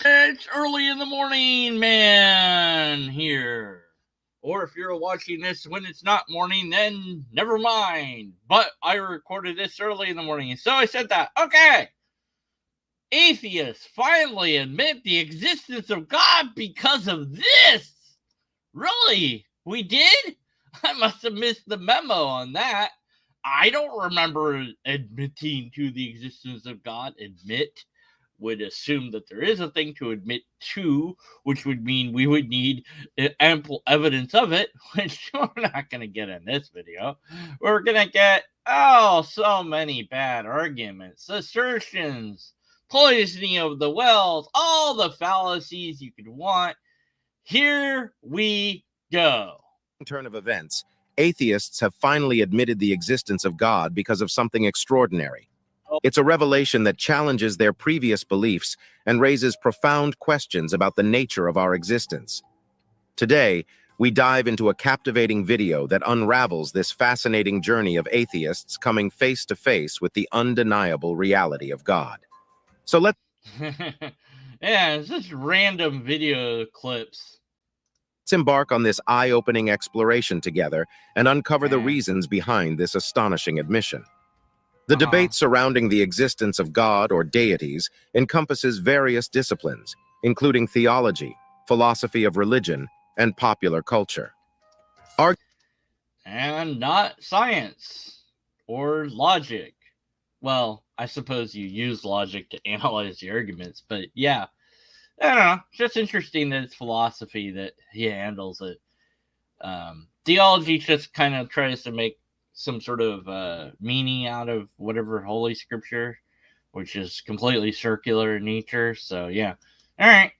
It's early in the morning, man, here. Or if you're watching this when it's not morning, then never mind. But I recorded this early in the morning, so I said that. Okay. Atheists finally admit the existence of God because of this. Really? We did? I must have missed the memo on that. I don't remember admitting to the existence of God. Admit would assume that there is a thing to admit to, which would mean we would need ample evidence of it, which we're not going to get in this video. We're going to get, so many bad arguments, assertions, poisoning of the wells, all the fallacies you could want. Here we go. Turn of events, atheists have finally admitted the existence of God because of something extraordinary. It's a revelation that challenges their previous beliefs and raises profound questions about the nature of our existence. Today, we dive into a captivating video that unravels this fascinating journey of atheists coming face to face with the undeniable reality of God. So let's it's just random video clips. embark on this eye-opening exploration together and uncover the reasons behind this astonishing admission. The debate surrounding the existence of God or deities encompasses various disciplines, including theology, philosophy of religion, and popular culture. And not science or logic. Well, I suppose you use logic to analyze the arguments, but yeah. I don't know. It's just interesting that it's philosophy that he handles it. Theology just kind of tries to make some sort of meaning out of whatever holy scripture, which is completely circular in nature. So, yeah. All right.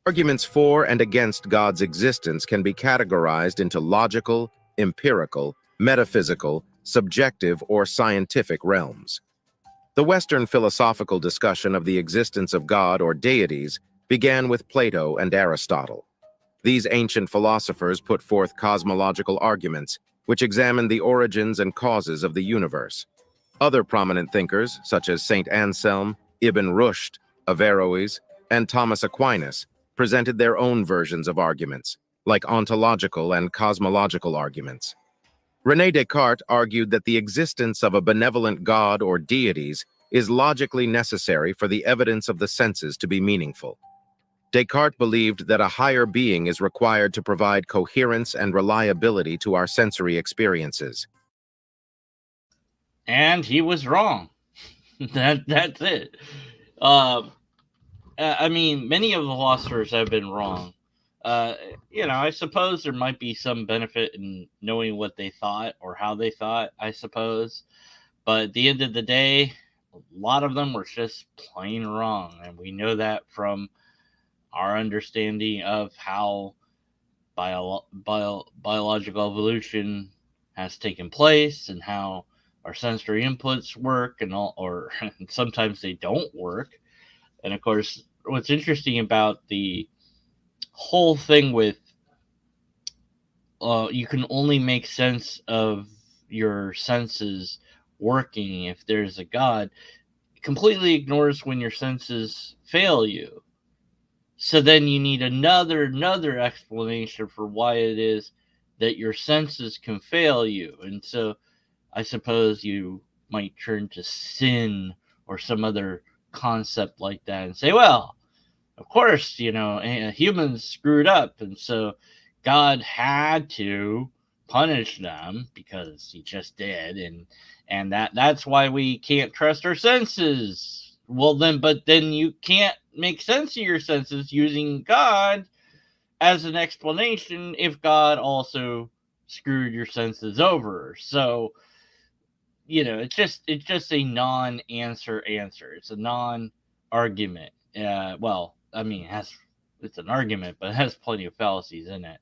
Arguments for and against God's existence can be categorized into logical, empirical, metaphysical, subjective, or scientific realms. The Western philosophical discussion of the existence of God or deities began with Plato and Aristotle. These ancient philosophers put forth cosmological arguments, which examined the origins and causes of the universe. Other prominent thinkers, such as Saint Anselm, Ibn Rushd, Averroes, and Thomas Aquinas, presented their own versions of arguments, like ontological and cosmological arguments. René Descartes argued that the existence of a benevolent God or deities is logically necessary for the evidence of the senses to be meaningful. Descartes believed that a higher being is required to provide coherence and reliability to our sensory experiences. And he was wrong. That's it. I mean, many of the philosophers have been wrong. I suppose there might be some benefit in knowing what they thought or how they thought, I suppose. But at the end of the day, a lot of them were just plain wrong. And we know that from our understanding of how biological evolution has taken place and how our sensory inputs work and all, or sometimes they don't work. And of course, what's interesting about the whole thing with you can only make sense of your senses working if there's a God, completely ignores when your senses fail you. So then you need another explanation for why it is that your senses can fail you. And so I suppose you might turn to sin or some other concept like that and say, well, of course, humans screwed up, and so God had to punish them because he just did, and that's why we can't trust our senses. Well, but then you can't make sense of your senses using God as an explanation if God also screwed your senses over. So, it's just a non-answer answer. It's a non-argument. Well, I mean, it's an argument, but it has plenty of fallacies in it.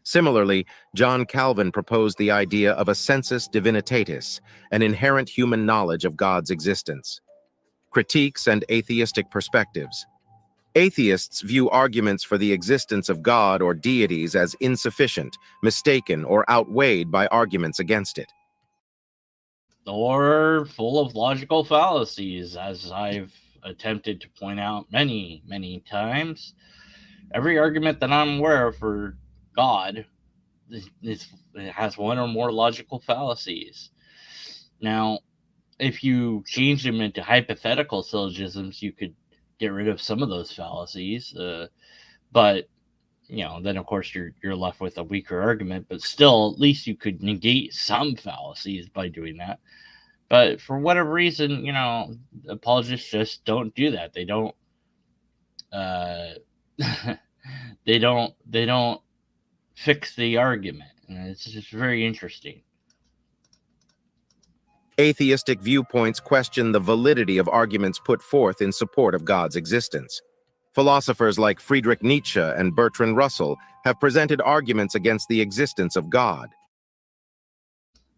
Similarly, John Calvin proposed the idea of a sensus divinitatis, an inherent human knowledge of God's existence. Critiques and atheistic perspectives. Atheists view arguments for the existence of God or deities as insufficient, mistaken, or outweighed by arguments against it. or full of logical fallacies, as I've attempted to point out many, many times. Every argument that I'm aware of for God it has one or more logical fallacies. Now, if you change them into hypothetical syllogisms, you could get rid of some of those fallacies. But then of course you're left with a weaker argument. But still, at least you could negate some fallacies by doing that. But for whatever reason, apologists just don't do that. They don't. Uh, they don't fix the argument, and it's just very interesting. Atheistic viewpoints question the validity of arguments put forth in support of God's existence. Philosophers like Friedrich Nietzsche and Bertrand Russell have presented arguments against the existence of God.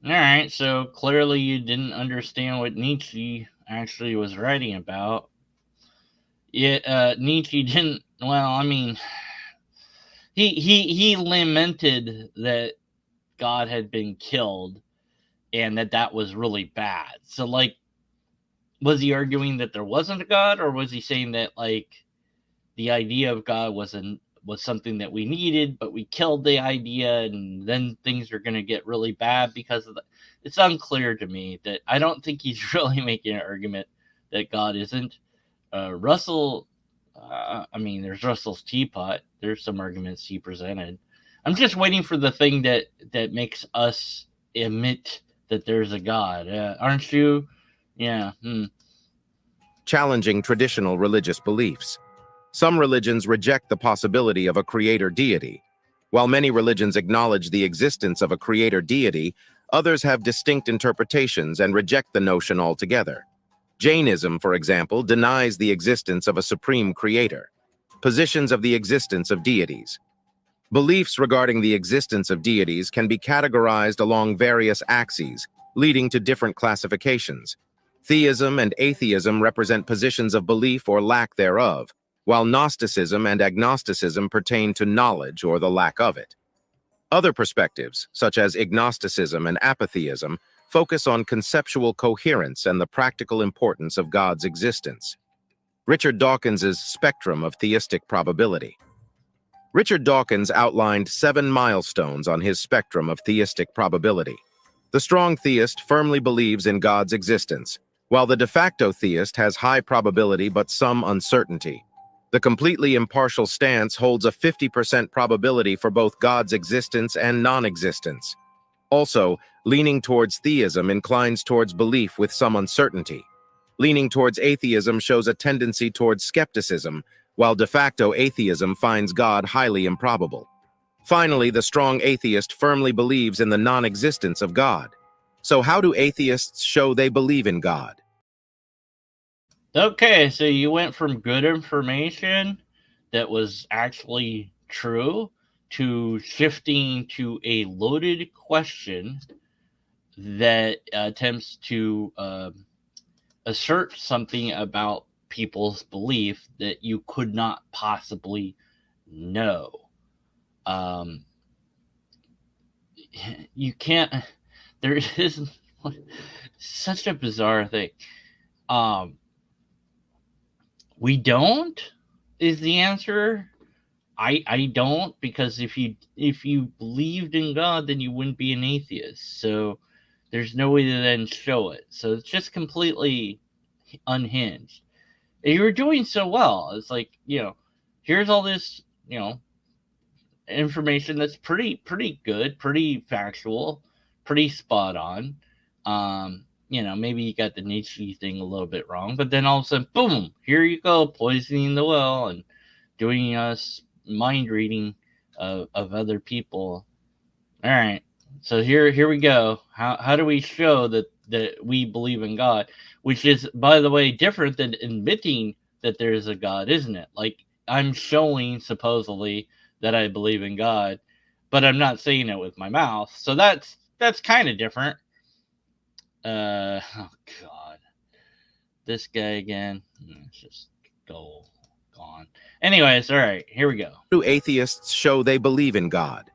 All right, so clearly you didn't understand what Nietzsche actually was writing about. Nietzsche didn't. Well, I mean, he lamented that God had been killed and that was really bad. So, like, was he arguing that there wasn't a God, or was he saying that, like, the idea of God was something that we needed, but we killed the idea, and then things are going to get really bad because of that? It's unclear to me. That I don't think he's really making an argument that God isn't. Russell, I mean, there's Russell's teapot. There's some arguments he presented. I'm just waiting for the thing that makes us admit that there's a God. Aren't you? Yeah. Challenging traditional religious beliefs. Some religions reject the possibility of a creator deity. While many religions acknowledge the existence of a creator deity, others have distinct interpretations and reject the notion altogether. Jainism, for example, denies the existence of a supreme creator. Positions of the existence of deities. Beliefs regarding the existence of deities can be categorized along various axes, leading to different classifications. Theism and atheism represent positions of belief or lack thereof, while Gnosticism and agnosticism pertain to knowledge or the lack of it. Other perspectives, such as agnosticism and apatheism, focus on conceptual coherence and the practical importance of God's existence. Richard Dawkins's spectrum of theistic probability. Richard Dawkins outlined 7 milestones on his spectrum of theistic probability. The strong theist firmly believes in God's existence, while the de facto theist has high probability but some uncertainty. The completely impartial stance holds a 50% probability for both God's existence and non-existence. Also, leaning towards theism inclines towards belief with some uncertainty. Leaning towards atheism shows a tendency towards skepticism, while de facto atheism finds God highly improbable. Finally, the strong atheist firmly believes in the non-existence of God. So how do atheists show they believe in God? Okay, so you went from good information that was actually true to shifting to a loaded question that attempts to assert something about people's belief that you could not possibly know. You can't. There is such a bizarre thing. We don't is the answer. I don't, because if you believed in God, then you wouldn't be an atheist. So there's no way to then show it. So it's just completely unhinged. And you were doing so well. It's like, here's all this, information that's pretty good, pretty factual, pretty spot on. Maybe you got the Nietzsche thing a little bit wrong, but then all of a sudden, boom, here you go, poisoning the well and doing us mind reading of other people. All right, so here we go. How do we show that we believe in God? Which is, by the way, different than admitting that there is a God, isn't it? Like, I'm showing supposedly that I believe in God, but I'm not saying it with my mouth. So that's kind of different. Oh God, this guy again. Let's just gone. Anyways, all right, here we go. Do atheists show they believe in God?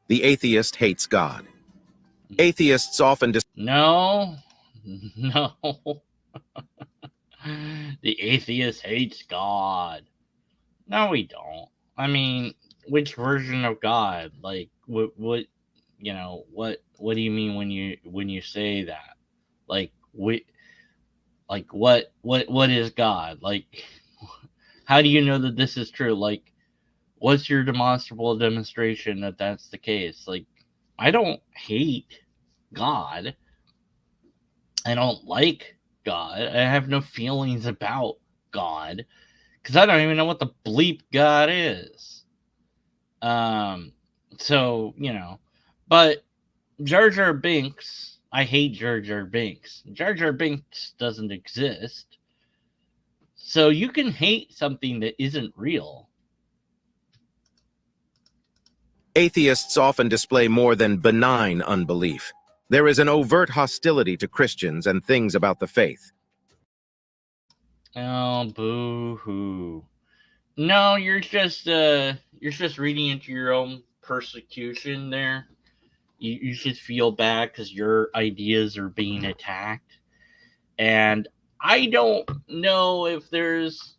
The atheist hates God. Atheists often No, No. The atheist hates God. No, we don't. I mean, which version of God? Like, what, what do you mean when you say that? Like, what is God? Like, how do you know that this is true? Like, what's your demonstrable demonstration that that's the case? Like, I don't hate God. I don't like God. I have no feelings about God because I don't even know what the bleep God is. Um, so but Jar Jar Binks, I hate Jar Jar Binks. Jar Jar Binks doesn't exist, so you can hate something that isn't real. Atheists often display more than benign unbelief. There is an overt hostility to Christians and things about the faith. Oh, boo hoo! No, you're just reading into your own persecution there. You should feel bad because your ideas are being attacked. And I don't know if there's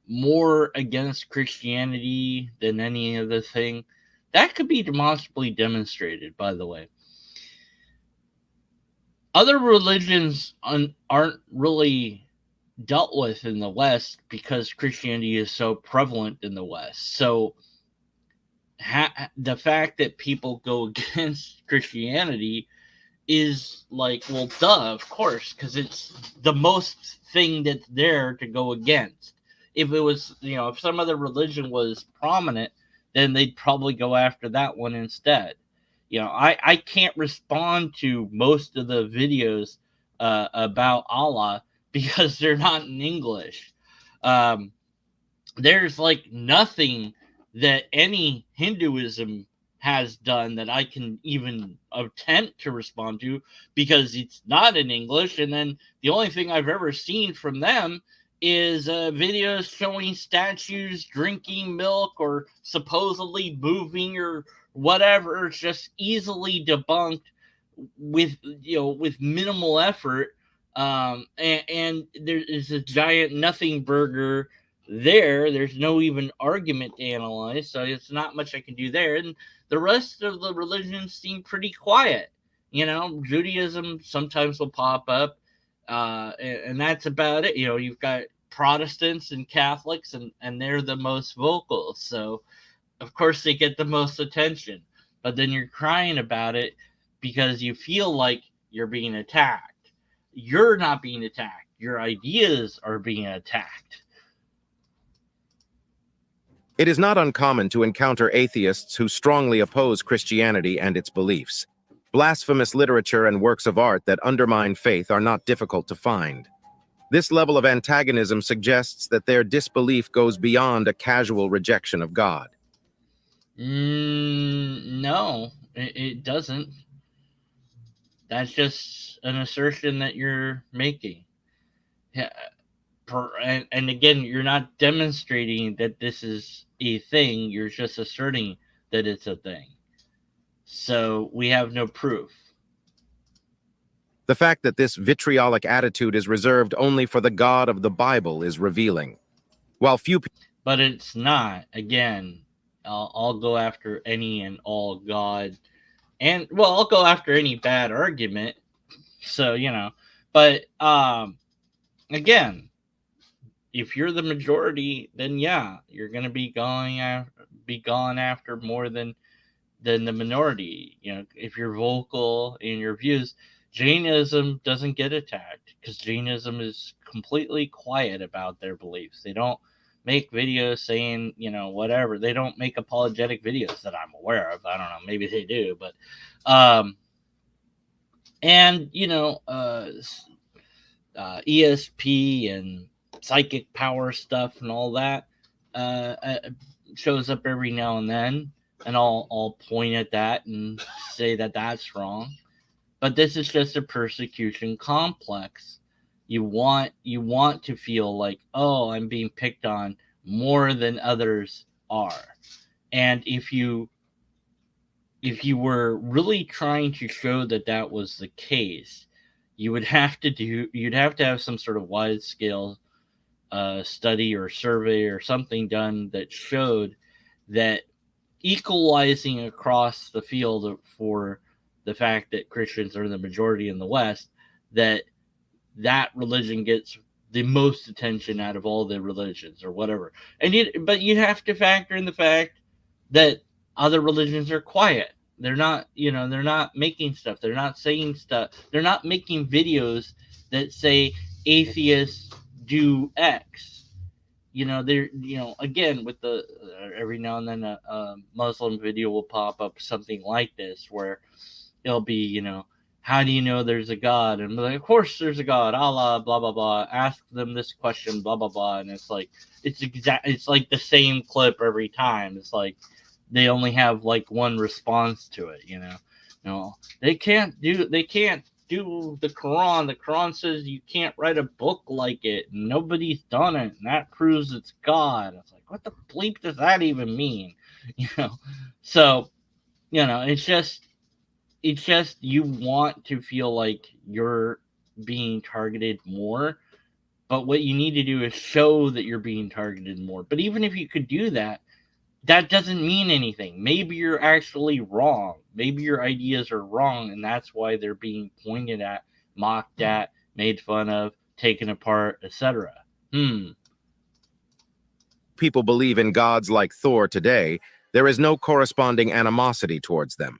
more against Christianity than any other thing. That could be demonstrably demonstrated, by the way. Other religions aren't really dealt with in the West because Christianity is so prevalent in the West. So the fact that people go against Christianity is like, well, duh, of course, because it's the most thing that's there to go against. If it was, if some other religion was prominent, then they'd probably go after that one instead. I can't respond to most of the videos about Allah because they're not in English. Um, there's like nothing that any Hinduism has done that I can even attempt to respond to because it's not in English. And then the only thing I've ever seen from them is videos showing statues drinking milk or supposedly moving or whatever. It's just easily debunked with minimal effort. And there is a giant nothing burger there's no even argument to analyze, so it's not much I can do there. And the rest of the religions seem pretty quiet. Judaism sometimes will pop up, and that's about it. You've got Protestants and Catholics, and they're the most vocal, so of course they get the most attention. But then you're crying about it because you feel like you're being attacked. You're not being attacked. Your ideas are being attacked. It is not uncommon to encounter atheists who strongly oppose Christianity and its beliefs. Blasphemous literature and works of art that undermine faith are not difficult to find. This level of antagonism suggests that their disbelief goes beyond a casual rejection of God. No, it doesn't. That's just an assertion that you're making. Yeah, and again, you're not demonstrating that this is a thing. You're just asserting that it's a thing. So we have no proof. The fact that this vitriolic attitude is reserved only for the God of the Bible is revealing. While few But it's not. Again, I'll go after any and all God. And, well, I'll go after any bad argument. So, But, again, if you're the majority, then yeah, you're going to be gone after more than the minority. If you're vocal in your views, Jainism doesn't get attacked because Jainism is completely quiet about their beliefs. They don't make videos saying, whatever. They don't make apologetic videos that I'm aware of. I don't know, maybe they do, but and ESP and psychic power stuff and all that shows up every now and then, and I'll point at that and say that that's wrong. But this is just a persecution complex. You want to feel like, oh, I'm being picked on more than others are, and if you if you were really trying to show that that was the case, you'd have to have some sort of wide scale study or survey or something done that showed that equalizing across the field for the fact that Christians are the majority in the West, that that religion gets the most attention out of all the religions or whatever. But you have to factor in the fact that other religions are quiet. They're not, they're not making stuff. They're not saying stuff. They're not making videos that say atheists do X. They're, again, with the every now and then a Muslim video will pop up, something like this, where it'll be, how do you know there's a God? And like, of course there's a God, Allah, blah blah blah. Ask them this question, blah blah blah. And it's like it's like the same clip every time. It's like they only have like one response to it. They can't do the Quran. The Quran says you can't write a book like it. Nobody's done it, and that proves it's God. It's like, what the bleep does that even mean? So it's just you want to feel like you're being targeted more, but what you need to do is show that you're being targeted more. But even if you could do that, that doesn't mean anything. Maybe you're actually wrong. Maybe your ideas are wrong, and that's why they're being pointed at, mocked at, made fun of, taken apart, etc. People believe in gods like Thor today, there is no corresponding animosity towards them.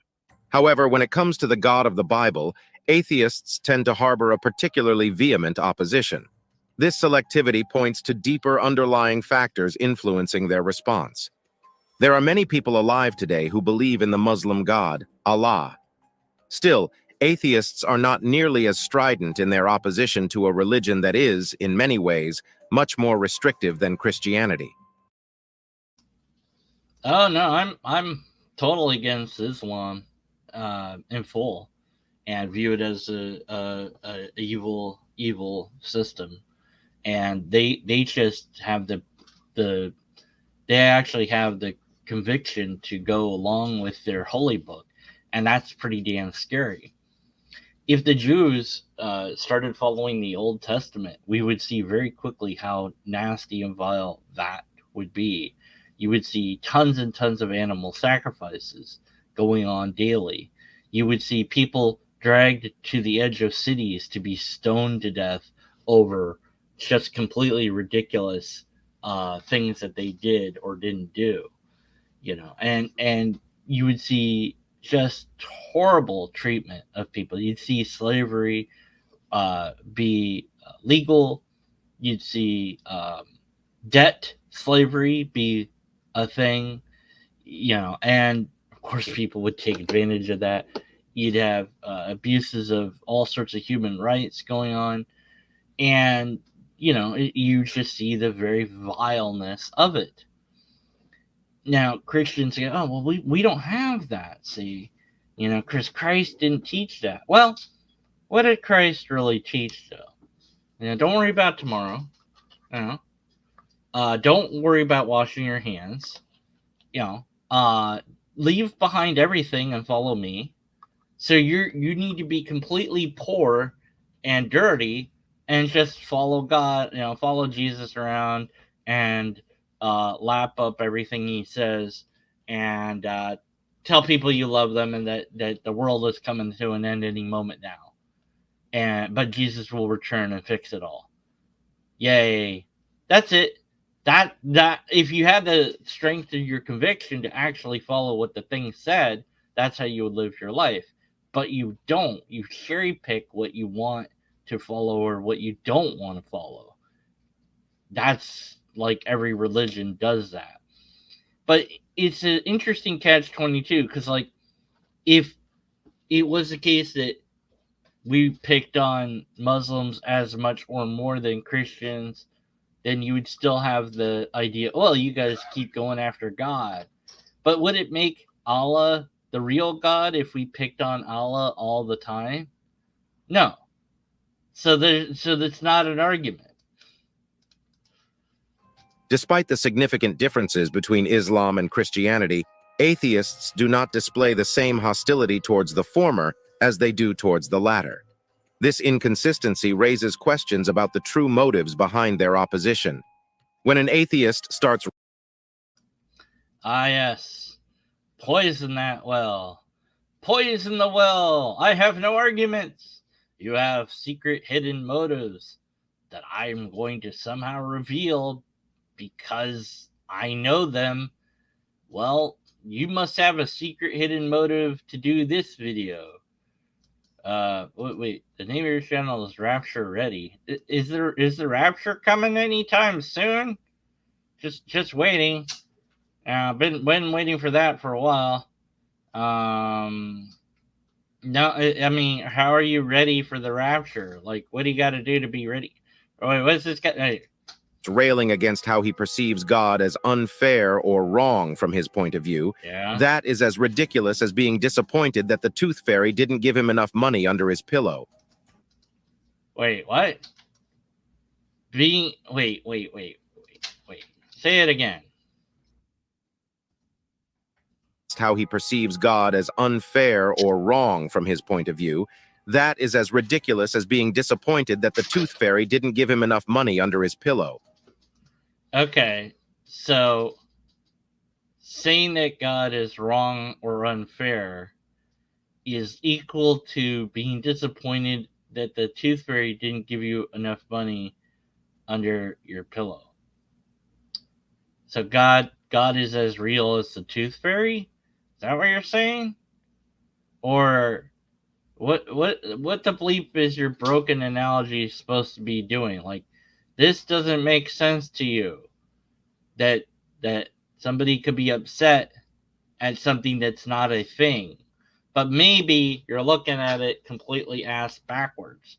However, when it comes to the God of the Bible, atheists tend to harbor a particularly vehement opposition. This selectivity points to deeper underlying factors influencing their response. There are many people alive today who believe in the Muslim God, Allah. Still, atheists are not nearly as strident in their opposition to a religion that is, in many ways, much more restrictive than Christianity. Oh no, I'm totally against Islam in full, and view it as a evil system. And they just have the they actually have the conviction to go along with their holy book, and that's pretty damn scary. If the Jews started following the Old Testament, we would see very quickly how nasty and vile that would be. You would see tons and tons of animal sacrifices going on daily. You would see people dragged to the edge of cities to be stoned to death over just completely ridiculous things that they did or didn't do. And you would see just horrible treatment of people. You'd see slavery be legal. You'd see debt slavery be a thing, and of course people would take advantage of that. You'd have abuses of all sorts of human rights going on, and you just see the very vileness of it. Now Christians say, oh well, we don't have that, see, because Christ didn't teach that. Well, what did Christ really teach though? Don't worry about tomorrow. Don't worry about washing your hands. Leave behind everything and follow me. So you need to be completely poor and dirty and just follow God, follow Jesus around and lap up everything he says, and tell people you love them, and that the world is coming to an end any moment now. But Jesus will return and fix it all. Yay. That's it. That if you had the strength of your conviction to actually follow what the thing said, that's how you would live your life. But you don't. You cherry pick what you want to follow or what you don't want to follow. That's like every religion does that. But it's an interesting catch-22, because like if it was the case that we picked on Muslims as much or more than Christians, then you would still have the idea, well, you guys keep going after God. But would it make Allah the real God if we picked on Allah all the time? No. So that's not an argument. Despite the significant differences between Islam and Christianity, Atheists do not display the same hostility towards the former as they do towards the latter. This inconsistency raises questions about the true motives behind their opposition. When an atheist starts... Ah, yes. Poison that well. Poison the well. I have no arguments. You have secret hidden motives that I'm going to somehow reveal because I know them. Well, you must have a secret hidden motive to do this video. Wait. The name of your channel is Rapture Ready. Is the Rapture coming anytime soon? Just waiting. Been waiting for that for a while. No, I mean, how are you ready for the Rapture? Like, what do you got to do to be ready? Oh, wait, what's this guy? Hey. Railing against how he perceives God as unfair or wrong from his point of view, Yeah. that is as ridiculous as being disappointed that the tooth fairy didn't give him enough money under his pillow. Wait, what? Wait. Say it again. How he perceives God as unfair or wrong from his point of view, that is as ridiculous as being disappointed that the tooth fairy didn't give him enough money under his pillow. Okay, so saying that God is wrong or unfair is equal to being disappointed that the tooth fairy didn't give you enough money under your pillow. So God is as real as the tooth fairy? Is that what you're saying? Or what the bleep is your broken analogy supposed to be doing? Like, this doesn't make sense to you. That somebody could be upset at something that's not a thing. But maybe you're looking at it completely ass backwards.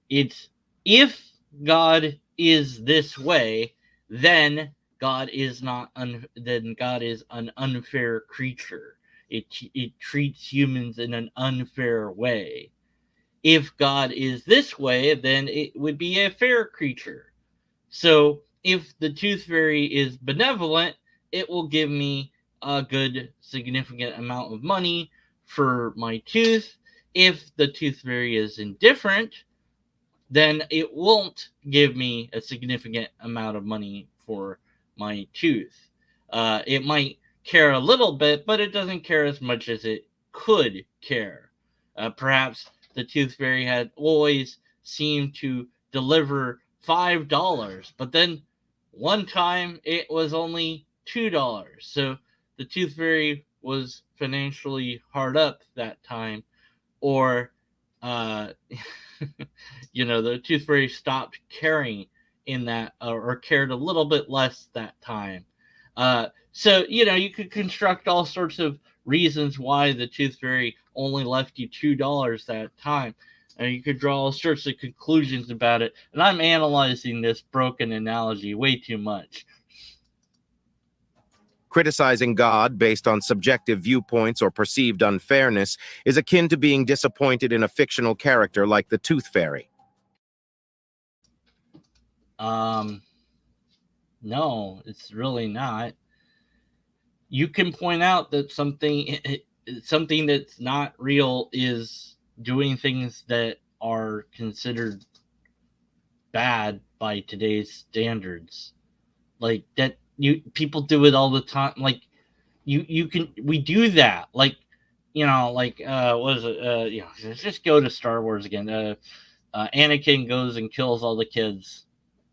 It's, if God is this way, then God is then God is an unfair creature. It treats humans in an unfair way. If God is this way, then it would be a fair creature. So if the tooth fairy is benevolent, it will give me a good significant amount of money for my tooth. If the tooth fairy is indifferent, then it won't give me a significant amount of money for my tooth. It might care a little bit, but it doesn't care as much as it could care. Perhaps the tooth fairy had always seemed to deliver $5, but then one time it was only $2. So the tooth fairy was financially hard up that time, or the tooth fairy stopped caring in that, or cared a little bit less that time. So you could construct all sorts of reasons why the tooth fairy only left you $2 that time. And you could draw all sorts of conclusions about it. And I'm analyzing this broken analogy way too much. Criticizing God based on subjective viewpoints or perceived unfairness is akin to being disappointed in a fictional character like the Tooth Fairy. No, it's really not. You can point out that something that's not real is doing things that are considered bad by today's standards. Like that, people do it all the time. Like we do that. Like what is it? Just go to Star Wars again. Anakin goes and kills all the kids.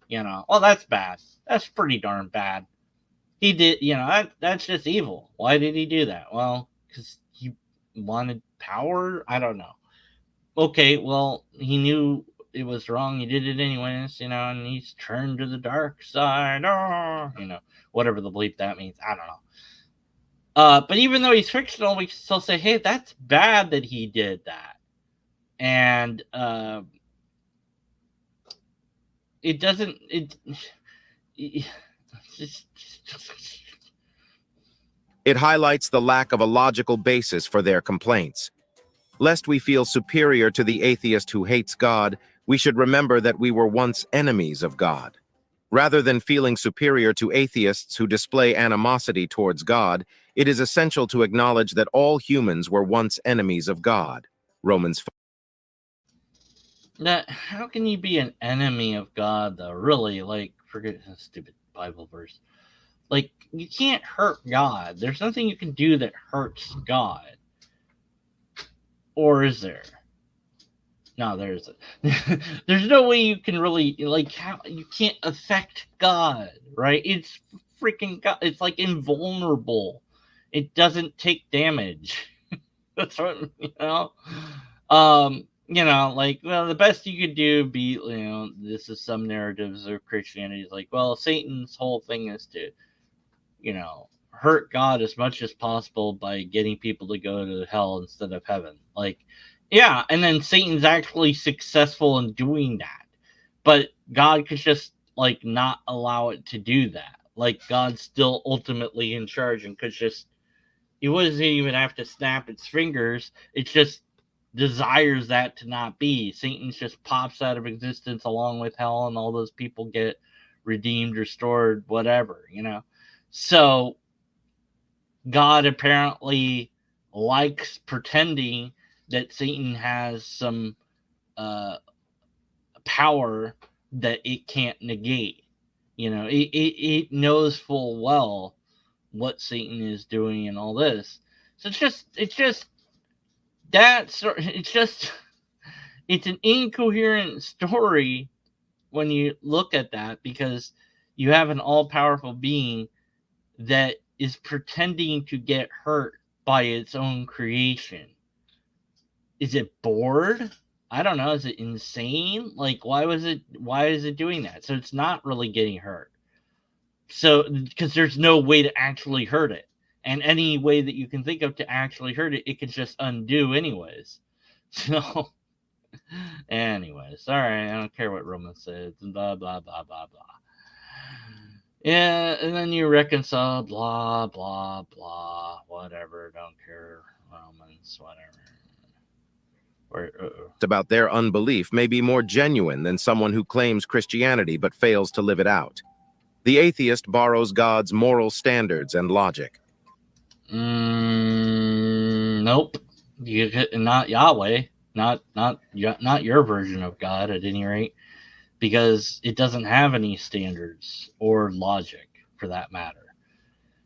Well, that's bad. That's pretty darn bad. He did, that's just evil. Why did he do that? Well, because he wanted power. I don't know. Okay, well, he knew it was wrong. He did it anyways, and he's turned to the dark side. Whatever the bleep that means. I don't know. But even though he's fictional, we can still say, hey, that's bad that he did that. And it doesn't. It highlights the lack of a logical basis for their complaints. Lest we feel superior to the atheist who hates God, we should remember that we were once enemies of God. Rather than feeling superior to atheists who display animosity towards God, It is essential to acknowledge that all humans were once enemies of God. Romans 5. Now, how can you be an enemy of God, though? Really, like, forget that stupid Bible verse. Like, you can't hurt God. There's nothing you can do that hurts God. Or is there? No, there isn't. There's no way you can really, like, how you can't affect God, right? It's freaking God. It's like invulnerable. It doesn't take damage. That's what, like, well, the best you could do be, this is some narratives of Christianity is like, well, Satan's whole thing is to, hurt God as much as possible by getting people to go to hell instead of heaven. Like, yeah, and then Satan's actually successful in doing that. But God could just, like, not allow it to do that. Like, God's still ultimately in charge and could just, he doesn't even have to snap its fingers. It just desires that to not be. Satan just pops out of existence along with hell, and all those people get redeemed, restored, whatever, So God apparently likes pretending that Satan has some power that it can't negate. It knows full well what Satan is doing and all this. So it's an incoherent story when you look at that, because you have an all-powerful being that is pretending to get hurt by its own creation. Is it bored? I don't know. Is it insane? Like, why is it doing that? So it's not really getting hurt. So, because there's no way to actually hurt it. And any way that you can think of to actually hurt it, it could just undo anyways. So, anyways, all right, I don't care what Romans says, blah, blah, blah, blah, blah. Yeah, and then you reconcile, blah, blah, blah, whatever, don't care, Romans, whatever. About their unbelief may be more genuine than someone who claims Christianity but fails to live it out. The atheist borrows God's moral standards and logic. Nope. Not Yahweh. Not your version of God, at any rate, because it doesn't have any standards or logic, for that matter.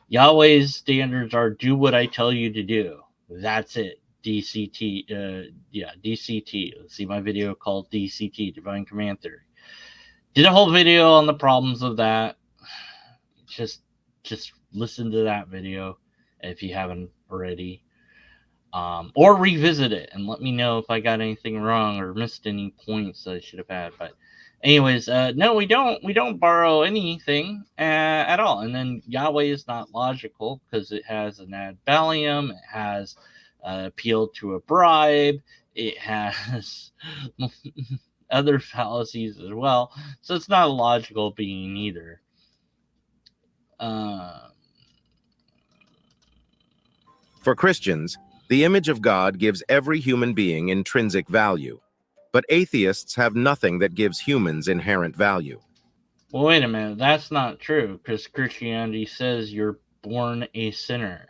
Yahweh's standards are do what I tell you to do. That's it. DCT. DCT. Let's see my video called DCT, Divine Command Theory. Did a whole video on the problems of that. Just listen to that video if you haven't already. Or revisit it and let me know if I got anything wrong or missed any points that I should have had. But anyways, no, we don't borrow anything at all. And then Yahweh is not logical because it has an ad balium, it has appeal to a bribe, it has other fallacies as well. So it's not a logical being either. For Christians, the image of God gives every human being intrinsic value, but atheists have nothing that gives humans inherent value. Well, wait a minute, that's not true, because Christianity says you're born a sinner.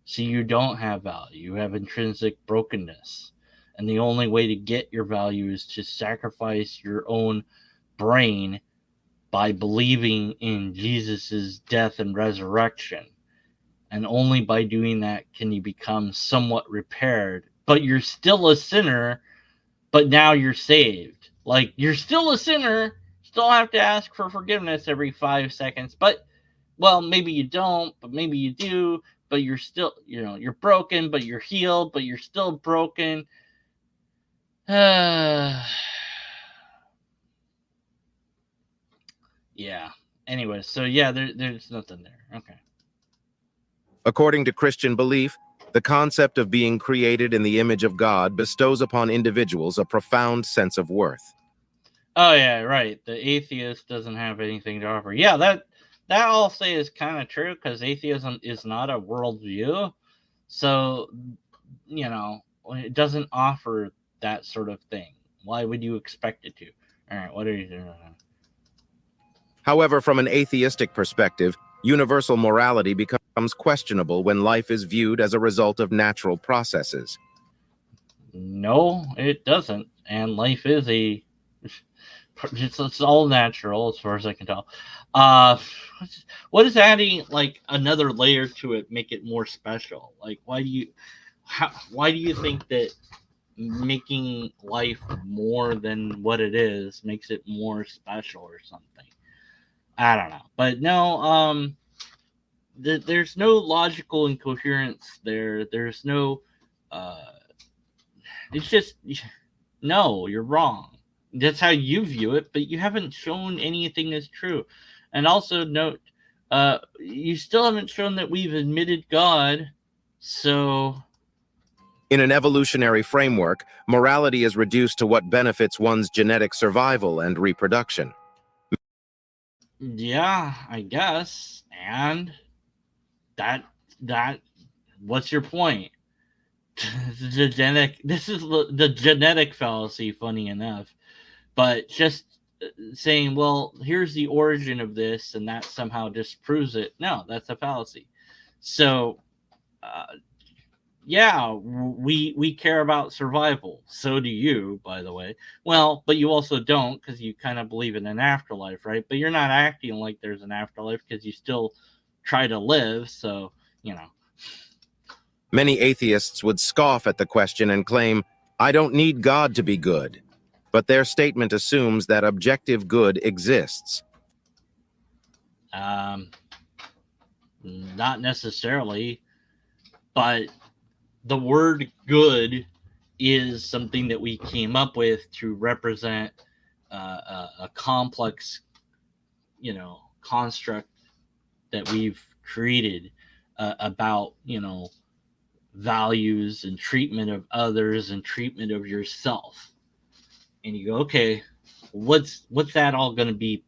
So you don't have value, you have intrinsic brokenness. And the only way to get your value is to sacrifice your own brain by believing in Jesus' death and resurrection. And only by doing that can you become somewhat repaired. But you're still a sinner, but now you're saved. Like, you're still a sinner, still have to ask for forgiveness every 5 seconds. But, well, maybe you don't, but maybe you do. But you're still, you're broken, but you're healed, but you're still broken. Yeah. Anyway, so yeah, there's nothing there. Okay. According to Christian belief, the concept of being created in the image of God bestows upon individuals a profound sense of worth. Oh yeah, right. The atheist doesn't have anything to offer. Yeah, that I'll say is kind of true, because atheism is not a worldview. So, it doesn't offer that sort of thing. Why would you expect it to? All right, what are you doing? However, from an atheistic perspective, universal morality becomes becomes questionable when life is viewed as a result of natural processes. No, it doesn't. And life is it's all natural as far as I can tell. Uh, what is adding like another layer to it make it more special? Like, why do you think that making life more than what it is makes it more special or something? I don't know, but no, there's no logical incoherence there. There's no, uh, it's just no, you're wrong. That's how you view it, but you haven't shown anything is true. And also note, you still haven't shown that we've admitted God. So In an evolutionary framework, morality is reduced to what benefits one's genetic survival and reproduction. yeah, I guess. And that that what's your point? The genetic. This is the genetic fallacy. Funny enough, but just saying, well, here's the origin of this, and that somehow disproves it. No, that's a fallacy. So, uh, yeah, we care about survival. So do you, by the way. Well, but you also don't because you kind of believe in an afterlife, right? But you're not acting like there's an afterlife because you still try to live. So you know. Many atheists would scoff at the question and claim, "I don't need God to be good." But their statement assumes that objective good exists. Um, Not necessarily, but the word good is something that we came up with to represent a complex, construct that we've created about, values and treatment of others and treatment of yourself. And you go, okay, what's that all going to be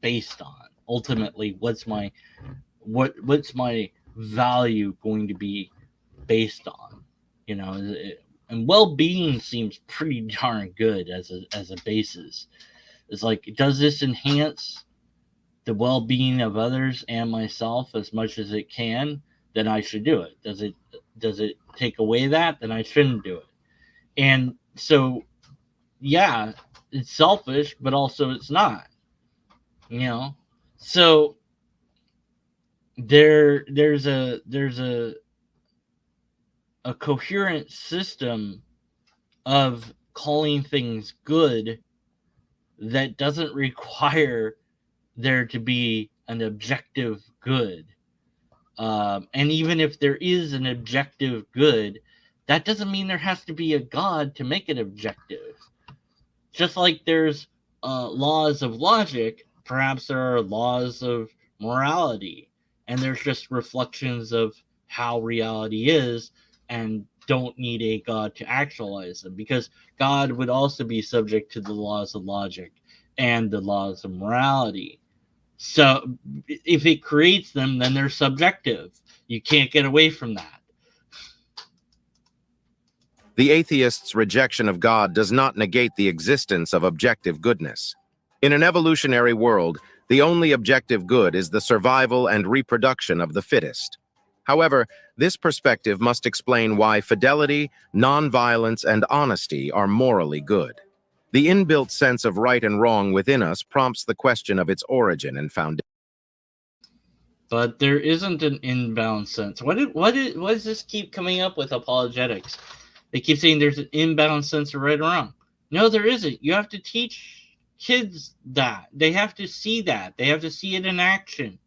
based on? Ultimately, what's my value going to be based on? And well-being seems pretty darn good as a basis. It's like, does this enhance the well-being of others and myself as much as it can? Then I should do it. Does it take away that? Then I shouldn't do it. And so, yeah, it's selfish, but also it's not. You know, so there's a coherent system of calling things good that doesn't require there to be an objective good. And even if there is an objective good, that doesn't mean there has to be a God to make it objective. Just like there's laws of logic, perhaps there are laws of morality, and there's just reflections of how reality is and don't need a God to actualize them, because God would also be subject to the laws of logic and the laws of morality. So if it creates them, then they're subjective. You can't get away from that. The atheist's rejection of God does not negate the existence of objective goodness. In an evolutionary world, the only objective good is the survival and reproduction of the fittest. However, this perspective must explain why fidelity, nonviolence, and honesty are morally good. The inbuilt sense of right and wrong within us prompts the question of its origin and foundation. But there isn't an inbound sense. What does this keep coming up with apologetics? They keep saying there's an inbound sense of right or wrong. No, there isn't. You have to teach kids that. They have to see that. They have to see it in action.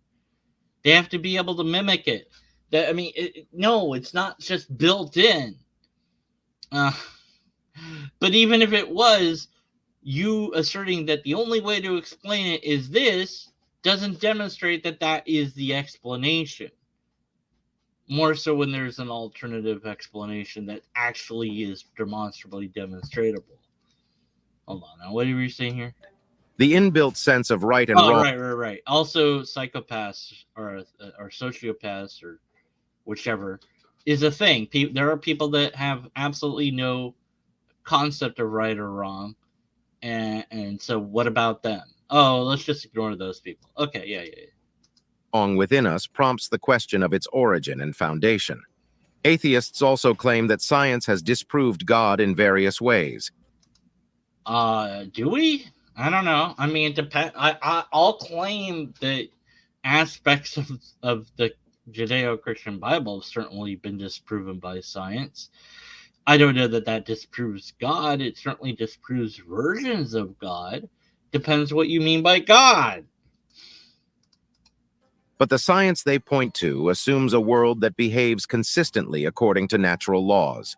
They have to be able to mimic it. No, it's not just built in. Uh, but even if it was, you asserting that the only way to explain it is this doesn't demonstrate that that is the explanation. More so when there's an alternative explanation that actually is demonstrably demonstratable. Hold on, now what were you saying here? The inbuilt sense of right and Oh, wrong. right. Also, psychopaths or sociopaths or whichever is a thing. There are people that have absolutely no concept of right or wrong, and so what about them? Oh, let's just ignore those people. Okay, yeah. Wrong within us prompts the question of its origin and foundation. Atheists also claim that science has disproved God in various ways. Do we? I don't know. I mean, it depends. I'll claim that aspects of the Judeo-Christian Bible have certainly been disproven by science. I don't know that that disproves God. It certainly disproves versions of God. Depends what you mean by God. But the science they point to assumes a world that behaves consistently according to natural laws.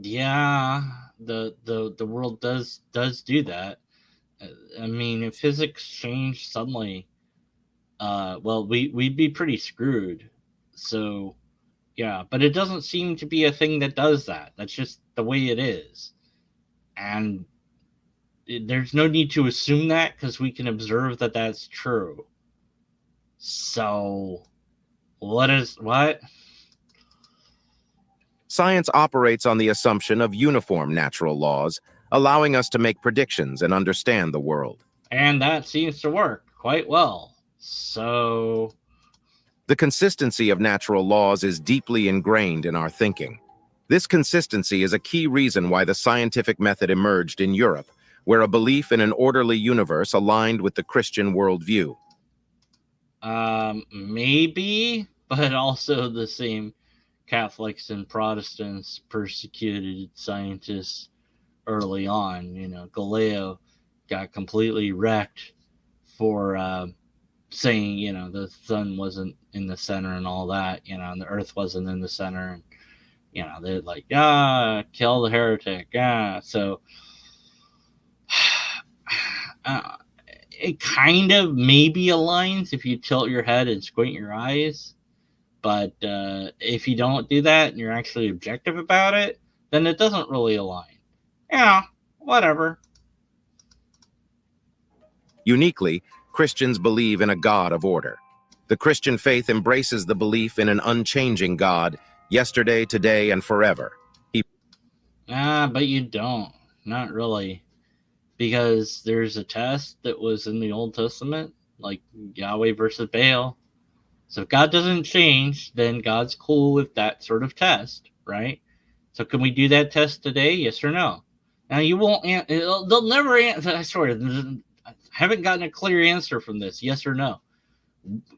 Yeah, the world does do that. I mean, if physics changed suddenly, well, we'd be pretty screwed. So yeah, but it doesn't seem to be a thing that does that. That's just the way it is, and there's no need to assume that because we can observe that that's true. So what? Science operates on the assumption of uniform natural laws, allowing us to make predictions and understand the world. And that seems to work quite well. So The consistency of natural laws is deeply ingrained in our thinking. This consistency is a key reason why the scientific method emerged in Europe, where a belief in an orderly universe aligned with the Christian worldview. maybe, but also the same Catholics and Protestants persecuted scientists early on. You know, Galileo got completely wrecked for saying, you know, the sun wasn't in the center and all that, you know, and the earth wasn't in the center. And, you know, they're like, kill the heretic. So uh, it kind of maybe aligns if you tilt your head and squint your eyes. But if you don't do that and you're actually objective about it, then it doesn't really align. Yeah, whatever. Uniquely, Christians believe in a God of order. The Christian faith embraces the belief in an unchanging God, yesterday, today, and forever. But you don't. Not really. Because there's a test that was in the Old Testament, like Yahweh versus Baal. So if God doesn't change, then God's cool with that sort of test, right? So can we do that test today? Yes or no? Now you won't. They'll never answer. I swear, I haven't gotten a clear answer from this. Yes or no?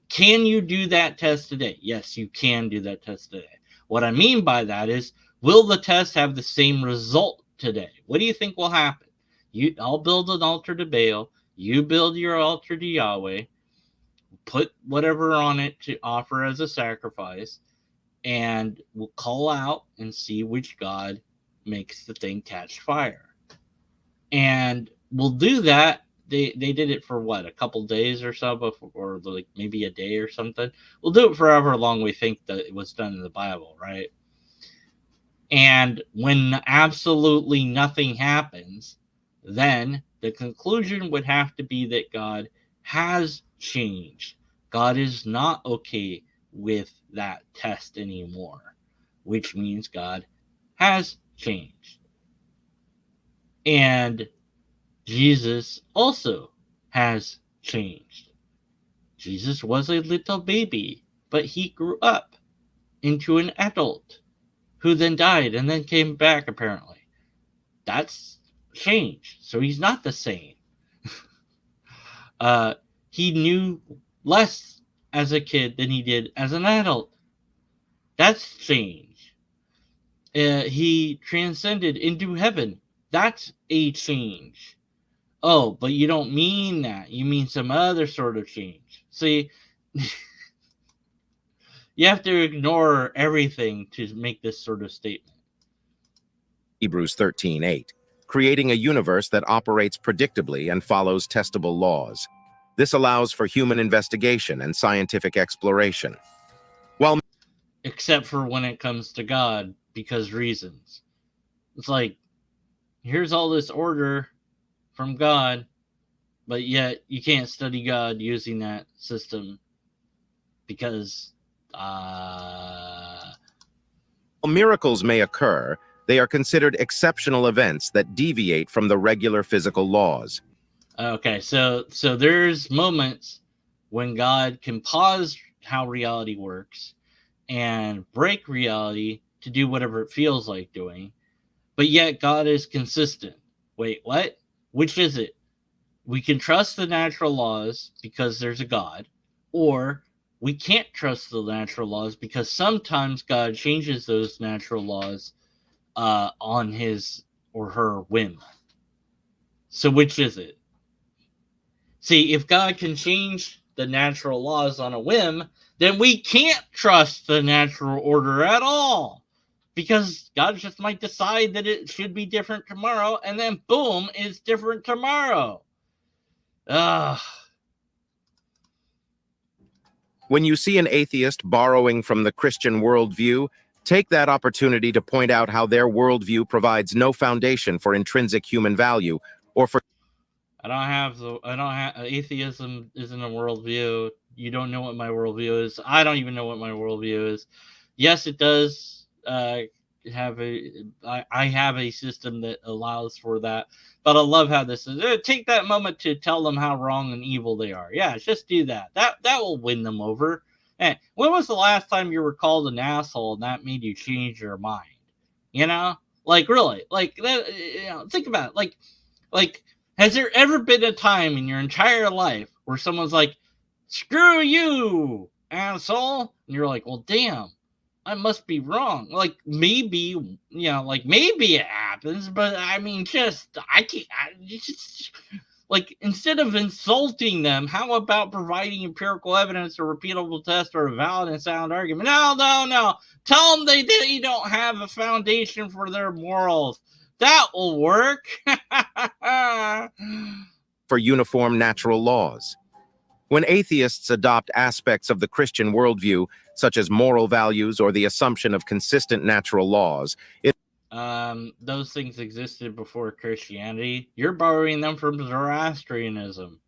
Can you do that test today? Yes, you can do that test today. What I mean by that is, will the test have the same result today? What do you think will happen? I'll build an altar to Baal. You build your altar to Yahweh. Put whatever on it to offer as a sacrifice, and we'll call out and see which god makes the thing catch fire. And we'll do that. They did it for what, a couple days or so before, or like maybe a day or something. We'll do it for however long we think that it was done in the Bible, right? And when absolutely nothing happens, then the conclusion would have to be that God has changed. God is not okay with that test anymore, which means God has changed. And Jesus also has changed. Jesus was a little baby, but he grew up into an adult who then died and then came back, apparently. That's change. So he's not the same. uh, he knew less as a kid than he did as an adult. That's change. He transcended into heaven. That's a change. Oh, but you don't mean that. You mean some other sort of change. See, you have to ignore everything to make this sort of statement. Hebrews 13:8, creating a universe that operates predictably and follows testable laws. This allows for human investigation and scientific exploration. While Except for when it comes to God, because reasons. It's like, here's all this order from God, but yet you can't study God using that system because miracles may occur, they are considered exceptional events that deviate from the regular physical laws. Okay, so there's moments when God can pause how reality works and break reality to do whatever it feels like doing, but yet God is consistent. Wait, what? Which is it? We can trust the natural laws because there's a God, or we can't trust the natural laws because sometimes God changes those natural laws on his or her whim. So which is it? See, if God can change the natural laws on a whim, then we can't trust the natural order at all. Because God just might decide that it should be different tomorrow, and then boom, it's different tomorrow. Ugh. When you see an atheist borrowing from the Christian worldview, take that opportunity to point out how their worldview provides no foundation for intrinsic human value or for I don't have atheism isn't a worldview. You don't know what my worldview is. I don't even know what my worldview is. Yes, it does have I have a system that allows for that. But I love how this is. Take that moment to tell them how wrong and evil they are. Yeah, just do that. That will win them over. And when was the last time you were called an asshole and that made you change your mind? You know, like really, like that. Think about it. Like, has there ever been a time in your entire life where someone's like, "Screw you, asshole," and you're like, "Well, damn, I must be wrong." Like maybe, like maybe it happens, but I mean, just I can't. Just like instead of insulting them, how about providing empirical evidence, or repeatable test, or a valid and sound argument? No, no, no. Tell them they don't have a foundation for their morals. That will work. uniform natural laws. When atheists adopt aspects of the Christian worldview, such as moral values or the assumption of consistent natural laws, it Those things existed before Christianity. You're borrowing them from Zoroastrianism.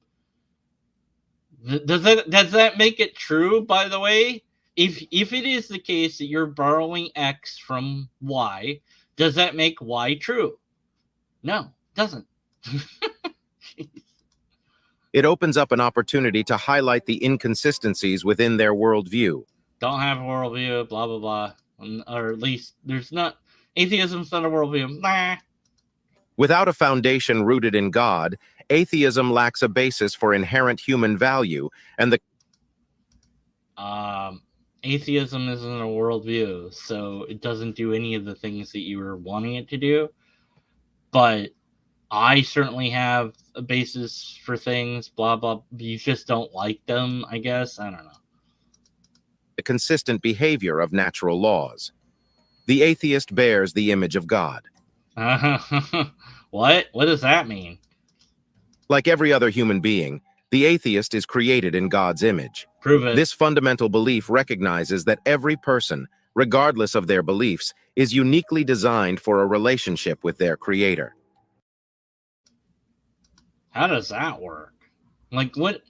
Does that make it true? By the way, if it is the case that you're borrowing X from Y, does that make Y true? No, it doesn't. it opens up an opportunity to highlight the inconsistencies within their worldview. Don't have a worldview, blah blah blah, or at least there's not. Atheism's not a worldview. Nah. Without a foundation rooted in God, atheism lacks a basis for inherent human value, and the Um, Atheism isn't a worldview, so it doesn't do any of the things that you were wanting it to do. But I certainly have a basis for things, blah blah. You just don't like them, I guess. I don't know. consistent behavior of natural laws. The atheist bears the image of God. What? What does that mean? Like every other human being, the atheist is created in God's image. Prove it. This fundamental belief recognizes that every person, regardless of their beliefs, is uniquely designed for a relationship with their Creator. How does that work? Like what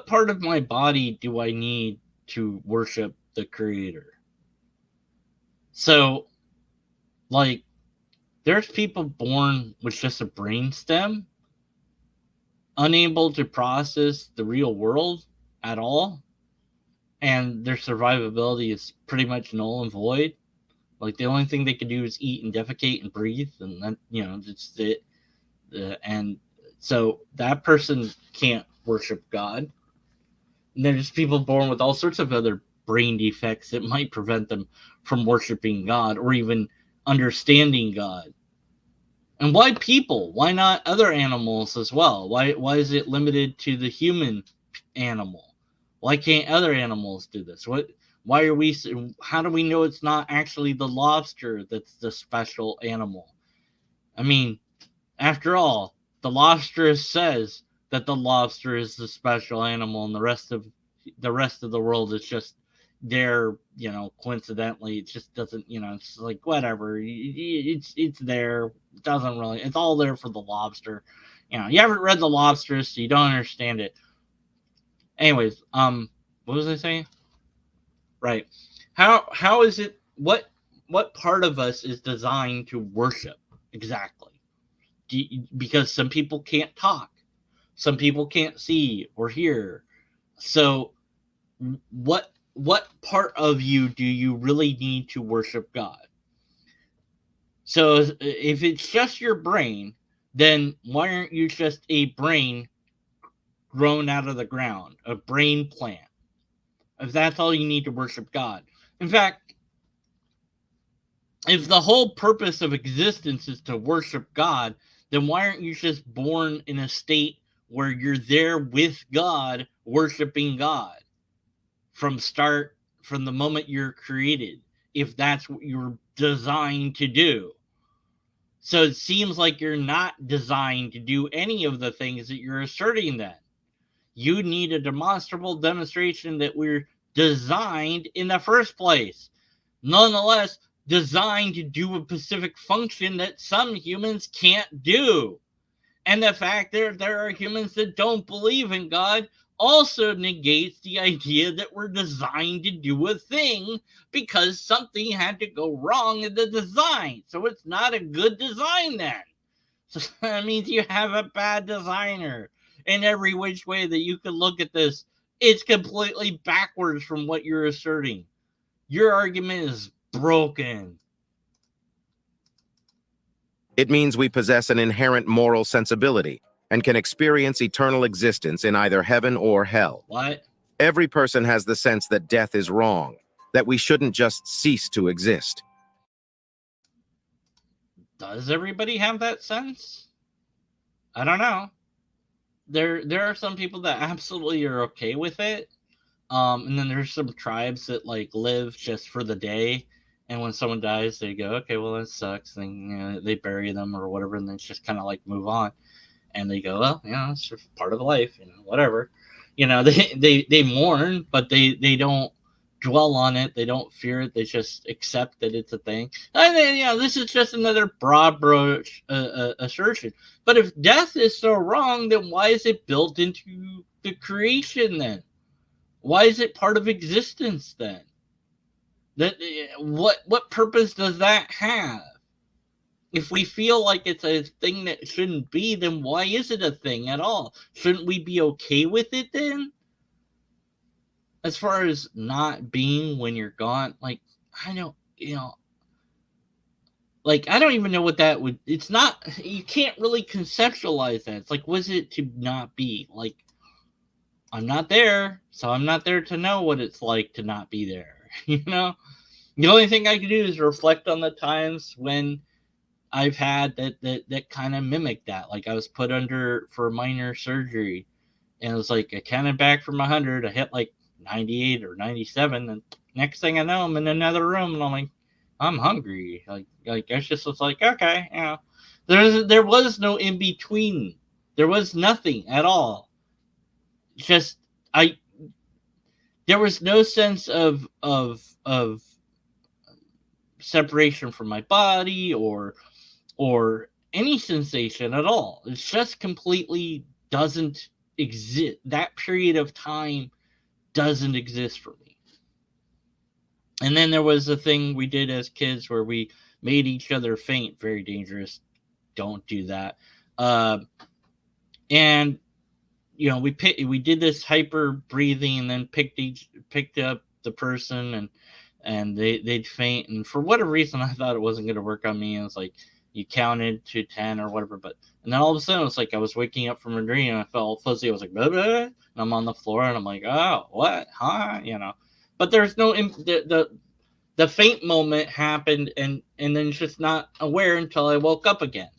part of my body do I need to worship the Creator? So, like, there's people born with just a brain stem, unable to process the real world at all, and their survivability is pretty much null and void. Like the only thing they can do is eat and defecate and breathe, and then that's it. And so that person can't worship God. And there's people born with all sorts of other brain defects that might prevent them from worshiping God or even understanding God. And why people? Why not other animals as well? Why is it limited to the human animal? Why can't other animals do this? Why are we? How do we know it's not actually the lobster that's the special animal? I mean, after all, the lobster says that the lobster is the special animal, and the rest of the world is just there. Coincidentally, it just doesn't. It's like whatever. It's there. It doesn't really. It's all there for the lobster. You haven't read the Lobster, so you don't understand it. Anyways, what was I saying? Right. How is it? What part of us is designed to worship exactly? because some people can't talk, some people can't see or hear. So what part of you do you really need to worship God? So if it's just your brain, then why aren't you just a brain grown out of the ground, a brain plant? If that's all you need to worship God. In fact, if the whole purpose of existence is to worship God, then why aren't you just born in a state where you're there with God, worshiping God from the moment you're created, if that's what you're designed to do? So it seems like you're not designed to do any of the things that you're asserting that. You need a demonstrable demonstration that we're designed in the first place. Nonetheless, designed to do a specific function that some humans can't do. And the fact that there are humans that don't believe in God also negates the idea that we're designed to do a thing, because something had to go wrong in the design. So it's not a good design then. So that means you have a bad designer. In every which way that you can look at this, it's completely backwards from what you're asserting. Your argument is broken. It means we possess an inherent moral sensibility and can experience eternal existence in either heaven or hell. What? Every person has the sense that death is wrong, that we shouldn't just cease to exist. Does everybody have that sense? I don't know. There are some people that absolutely are okay with it. And then there's some tribes that like live just for the day, and when someone dies, they go, okay, well that sucks. Then they bury them or whatever, and then just kind of like move on. And they go, well, it's just part of life, whatever. They mourn, but they don't dwell on it. They don't fear it. They just accept that it's a thing. And then, this is just another broad brush assertion. But if death is so wrong, then why is it built into the creation then? Why is it part of existence then? That what purpose does that have? If we feel like it's a thing that shouldn't be, then why is it a thing at all? Shouldn't we be okay with it then? As far as not being when you're gone, like, I don't, like, I don't even know what that would, it's not, you can't really conceptualize that. It's like, was it to not be? Like, I'm not there, so I'm not there to know what it's like to not be there, The only thing I can do is reflect on the times when I've had that kind of mimic that. Like, I was put under for minor surgery, and it was like I counted back from 100. I hit like 98 or 97, and next thing I know, I'm in another room, and I'm like, I'm hungry. Like I just was like, okay, there was no in between. There was nothing at all. Just there was no sense of separation from my body or any sensation at all. It just completely doesn't exist. That period of time doesn't exist for me. And then there was a thing we did as kids where we made each other faint. Very dangerous. Don't do that. And we did this hyper breathing, and then picked up the person, and they'd faint. And for whatever reason, I thought it wasn't going to work on me. It was like you counted to 10 or whatever, and then all of a sudden, it's like I was waking up from a dream, and I felt all fuzzy. I was like, blah, blah, and I'm on the floor, and I'm like, oh, what, huh? But there's no the faint moment happened, and then just not aware until I woke up again.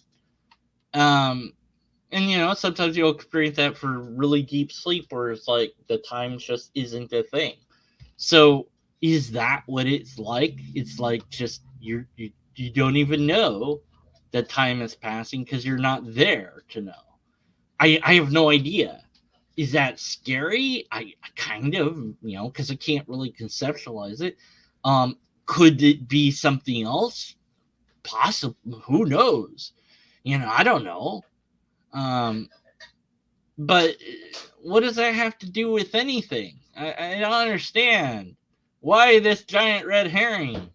And sometimes you'll experience that for really deep sleep, where it's like the time just isn't a thing. So is that what it's like? It's like just you don't even know that time is passing because you're not there to know. I have no idea. Is that scary? I kind of, because I can't really conceptualize it. Could it be something else? Possibly. Who knows? I don't know. But what does that have to do with anything? I don't understand. Why this giant red herring?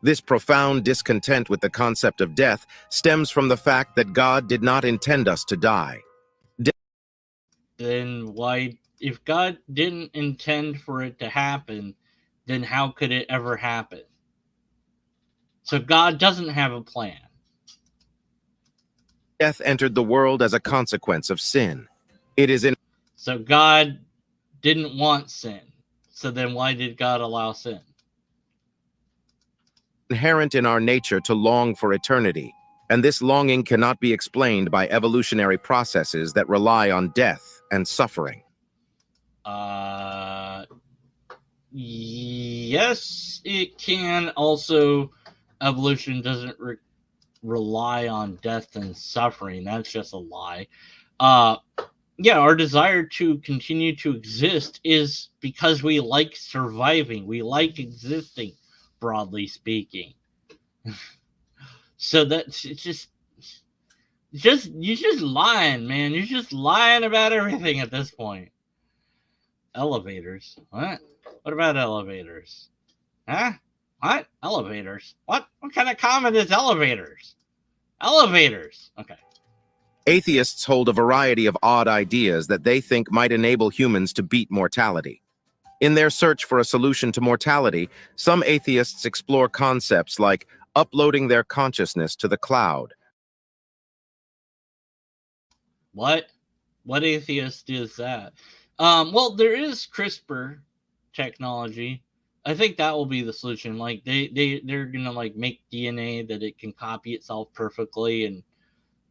This profound discontent with the concept of death stems from the fact that God did not intend us to die. Then why, if God didn't intend for it to happen, then how could it ever happen? So God doesn't have a plan. Death entered the world as a consequence of sin. It is So God didn't want sin. So then why did God allow sin? inherent in our nature to long for eternity, and this longing cannot be explained by evolutionary processes that rely on death and suffering. Uh, yes, it can. Also, evolution doesn't rely on death and suffering. That's just a lie. Uh, yeah, our desire to continue to exist is because we like surviving. We like existing, broadly speaking. So that's it's just you're just lying, man. You're just lying about everything at this point. Elevators. What? What about elevators? Huh? What? Elevators? What kind of comment is elevators? Elevators. Okay. Atheists hold a variety of odd ideas that they think might enable humans to beat mortality. In their search for a solution to mortality, some atheists explore concepts like uploading their consciousness to the cloud. What? What atheist is that? Well, there is CRISPR technology. I think that will be the solution. Like they're gonna like make DNA that it can copy itself perfectly, and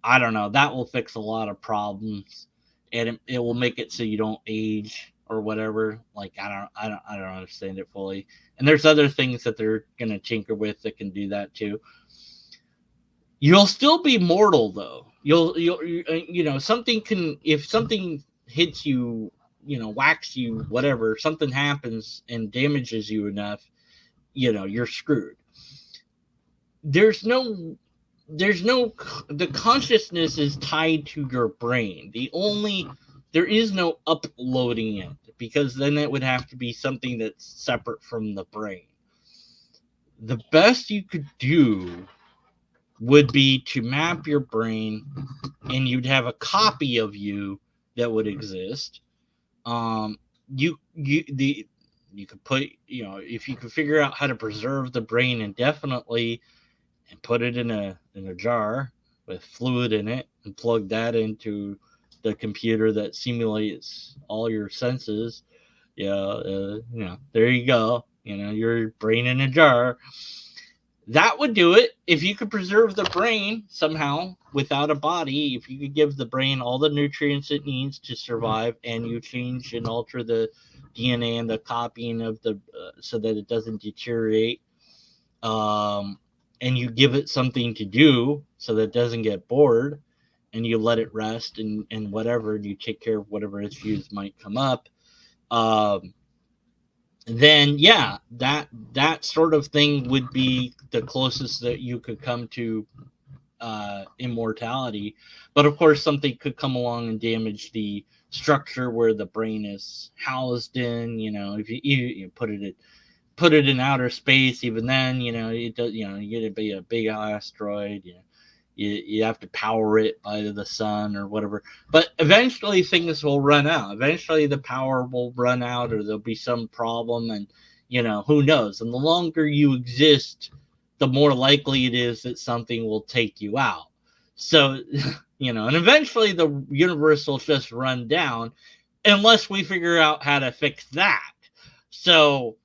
I don't know. That will fix a lot of problems, and it will make it so you don't age or whatever. Like I don't understand it fully. And there's other things that they're gonna tinker with that can do that too. You'll still be mortal though. You know, something can, if something hits you, you know, whacks you, whatever, something happens and damages you enough, you know, you're screwed. There's no there's no the consciousness is tied to your brain. There is no uploading it, because then it would have to be something that's separate from the brain. The best you could do would be to map your brain, and you'd have a copy of you that would exist. Um, you could put, you know, if you could figure out how to preserve the brain indefinitely and put it in a jar with fluid in it and plug that into the computer that simulates all your senses. Yeah, you know, there you go. You know, your brain in a jar. That would do it. If you could preserve the brain somehow without a body, if you could give the brain all the nutrients it needs to survive, and you change and alter the DNA and the copying of the so that it doesn't deteriorate, um, and you give it something to do so that it doesn't get bored, and you let it rest and whatever, and you take care of whatever issues might come up, um, then yeah, that sort of thing would be the closest that you could come to immortality. But of course, something could come along and damage the structure where the brain is housed in. You know, if you put it in outer space, even then, you know, it does. You know, you get to be a big asteroid. You know, you have to power it by the sun or whatever. But eventually things will run out. Eventually the power will run out, or there'll be some problem, and you know, who knows. And the longer you exist, the more likely it is that something will take you out. So you know, and eventually the universe will just run down unless we figure out how to fix that. So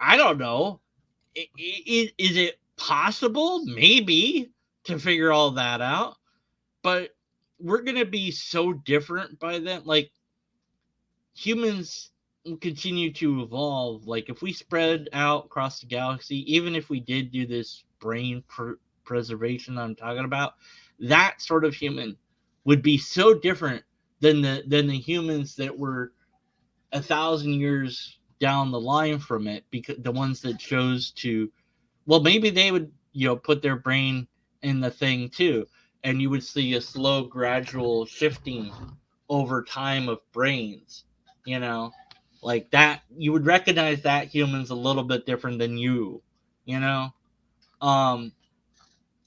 I don't know. Is it possible? Maybe, to figure all that out. But we're going to be so different by then. Like, humans will continue to evolve. Like, if we spread out across the galaxy, even if we did do this brain preservation I'm talking about, that sort of human would be so different than the humans that were 1,000 years down the line from it, because the ones that chose to, well, maybe they would, you know, put their brain in the thing too, and you would see a slow gradual shifting over time of brains, you know, like that. You would recognize that human's a little bit different than you, you know. Um,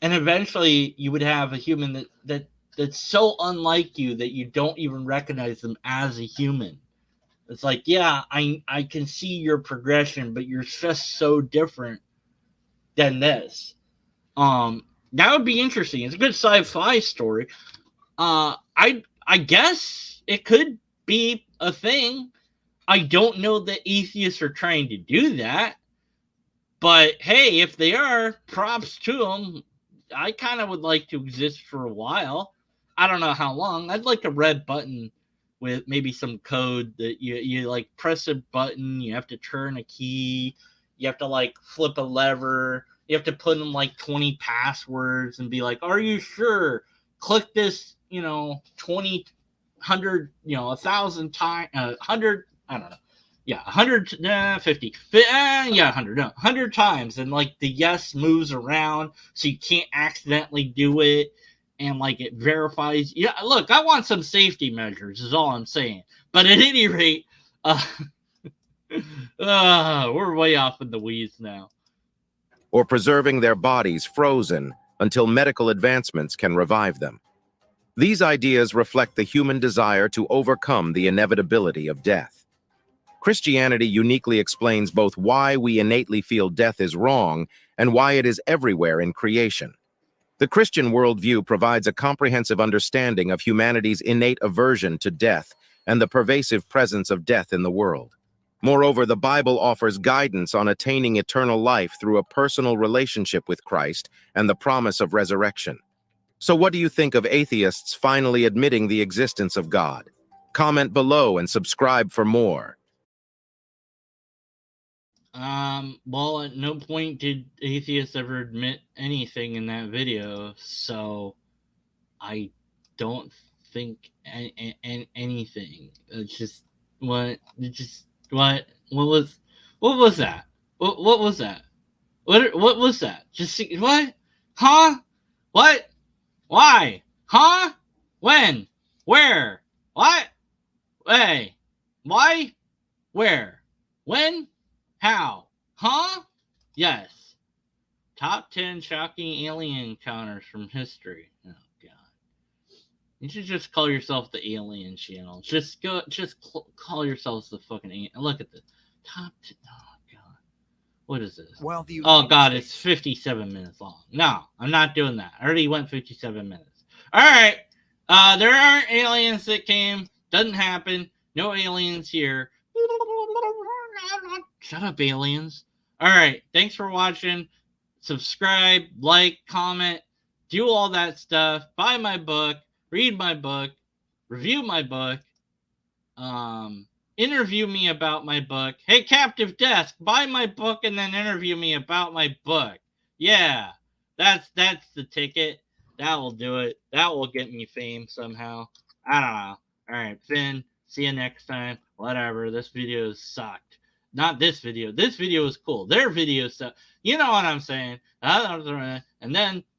and eventually you would have a human that's so unlike you that you don't even recognize them as a human. It's like, yeah, I can see your progression, but you're just so different than this. That would be interesting. It's a good sci-fi story. I guess it could be a thing. I don't know that atheists are trying to do that, but hey, if they are, props to them. I kind of would like to exist for a while. I don't know how long. I'd like a red button with maybe some code that you like press a button, you have to turn a key, you have to like flip a lever, you have to put in like 20 passwords and be like, "Are you sure? Click this, 20 100, 1,000 times, 100, I don't know, yeah, 100, 50, yeah, 100, no, 100 times, and like the yes moves around so you can't accidentally do it, and like it verifies. Yeah, look, I want some safety measures, is all I'm saying. But at any rate, uh, we're way off in the weeds now. Or preserving their bodies frozen until medical advancements can revive them. These ideas reflect the human desire to overcome the inevitability of death. Christianity uniquely explains both why we innately feel death is wrong and why it is everywhere in creation. The Christian worldview provides a comprehensive understanding of humanity's innate aversion to death and the pervasive presence of death in the world. Moreover, the Bible offers guidance on attaining eternal life through a personal relationship with Christ and the promise of resurrection. So what do you think of atheists finally admitting the existence of God? Comment below and subscribe for more. Well, at no point did atheists ever admit anything in that video, so I don't think anything. It's just what, what was that? What was that? What was that? Just what? Huh? What? Why? Huh? When? Where? What? Hey? Why? Where? When? How? Huh? Yes. Top 10 shocking alien encounters from history. Oh, God. You should just call yourself the Alien Channel. Just call yourselves the fucking alien. Look at this. Top 10. Oh, God. What is this? Well, the Oh, United God, States. it's 57 minutes long. No, I'm not doing that. I already went 57 minutes. All right. There aren't aliens that came. Doesn't happen. No aliens here. Shut up, aliens. All right. Thanks for watching. Subscribe, like, comment, do all that stuff. Buy my book. Read my book. Review my book. Interview me about my book. Hey, Captive Desk, buy my book and then interview me about my book. Yeah, that's the ticket. That will do it. That will get me fame somehow. I don't know. All right, Finn. See you next time. Whatever. This video sucked. Not this video. This video is cool. Their video sucked. You know what I'm saying. And then